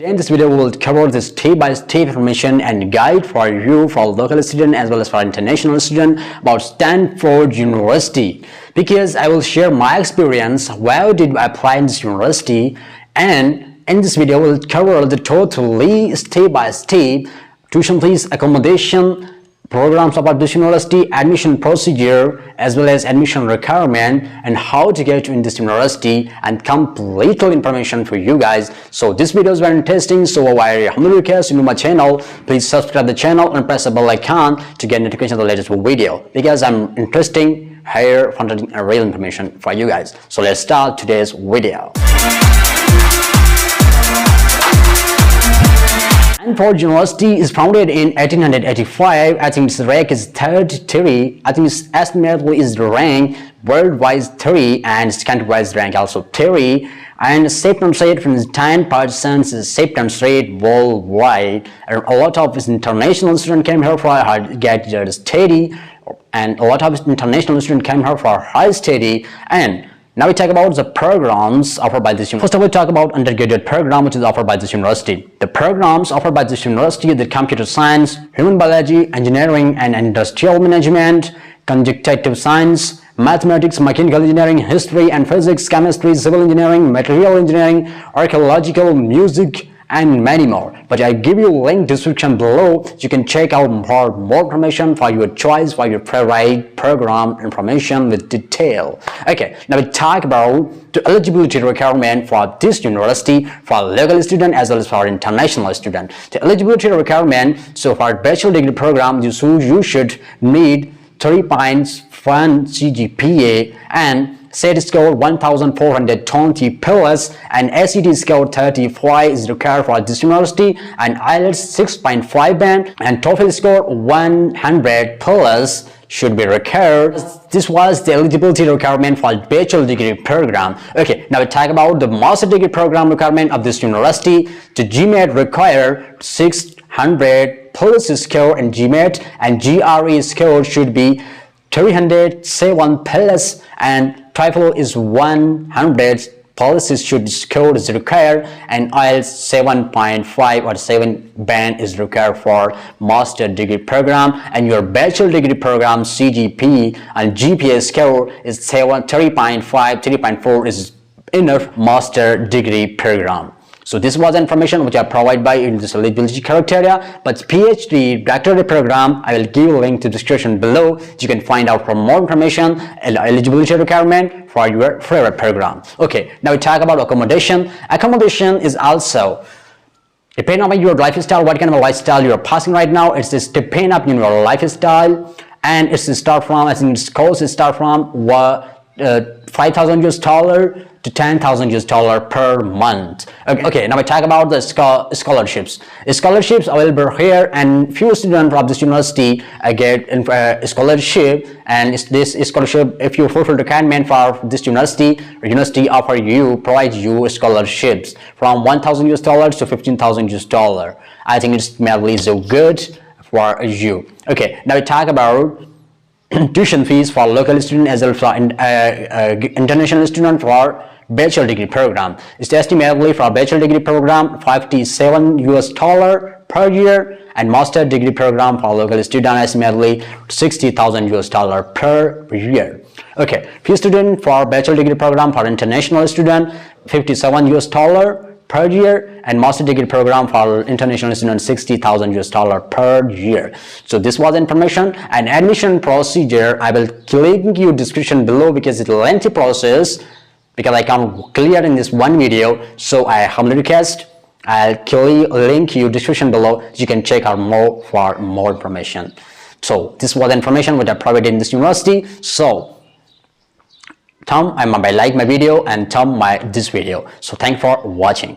In this video, we will cover the step-by-step information and guide for you for local student as well as for international student about Stanford University, because I will share my experience where did I apply in this university, and in this video we'll cover the totally step-by-step tuition fees, accommodation, programs about this university, admission procedure as well as admission requirement, and how to get in this university, and complete information for you guys. So this video is very interesting, so I humbly request you to my channel, please subscribe the channel and press the bell icon to get notification of the latest video, because I'm interesting here finding real information for you guys. So let's start today's video. Stanford University is founded in 1885. I think its rank is 33. I think its estimately is the rank worldwide 3 and its country-wise rank also 3. And acceptance rate from 10% is acceptance rate worldwide. And a lot of international students came here for get their study, and a lot of international students came here for high study. And now we talk about the programs offered by this university. First of all, we talk about undergraduate program which is offered by this university. The programs offered by this university are the computer science, human biology, engineering and industrial management, conjunctive science, mathematics, mechanical engineering, history and physics, chemistry, civil engineering, material engineering, archaeological, music, and many more. But I give you a link description below. You can check out more information for your choice, for your favorite program information with detail. Okay, now we talk about the eligibility requirement for this university for local student as well as for international student. The eligibility requirement, so for bachelor degree program, you should need 3.1 CGPA and SAT score 1420 plus, and SAT score 35 is required for this university, and IELTS 6.5 band and TOEFL score 100 plus should be required. This was the eligibility requirement for bachelor degree program. Okay, now we talk about the master degree program requirement of this university. The GMAT require 600 plus score in GMAT, and GRE score should be 307 plus, and TOEFL is 100 policies should score is required, and IELTS 7.5 or 7 band is required for master degree program, and your bachelor degree program CGP and GPA score is 3.5, 3.4 is enough master degree program. So this was information which I provide by in this eligibility criteria. But PhD doctorate program, I will give a link to the description below. You can find out for more information eligibility requirement for your favorite program. Okay, now we talk about accommodation. Accommodation is also depending on your lifestyle, what kind of a lifestyle you are passing right now. It's just depend on your lifestyle, and it's start from, I think its course start from $5,000 US to $10,000 US per month. Okay, now we talk about the scholarships. Scholarships available here, and few students from this university get a scholarship, and this scholarship, if you fulfill the requirement for this university provide you scholarships from $1,000 US to $15,000 US. I think it's mainly so good for you. Okay, now we talk about tuition fees for local student as well as for international student for bachelor degree program. It's estimatedly for bachelor degree program $57 US per year, and master degree program for local student estimatedly $60,000 US per year. Okay, fee student for bachelor degree program for international student $57 US per year, and master degree program for international students $60,000 US per year. So this was information, and admission procedure I will link you description below, because it's a lengthy process, because I can't clear in this one video. So I humbly request I'll link you description below. You can check out more for more information. So this was information which I provided in this university. So like my video and this video. So thanks for watching.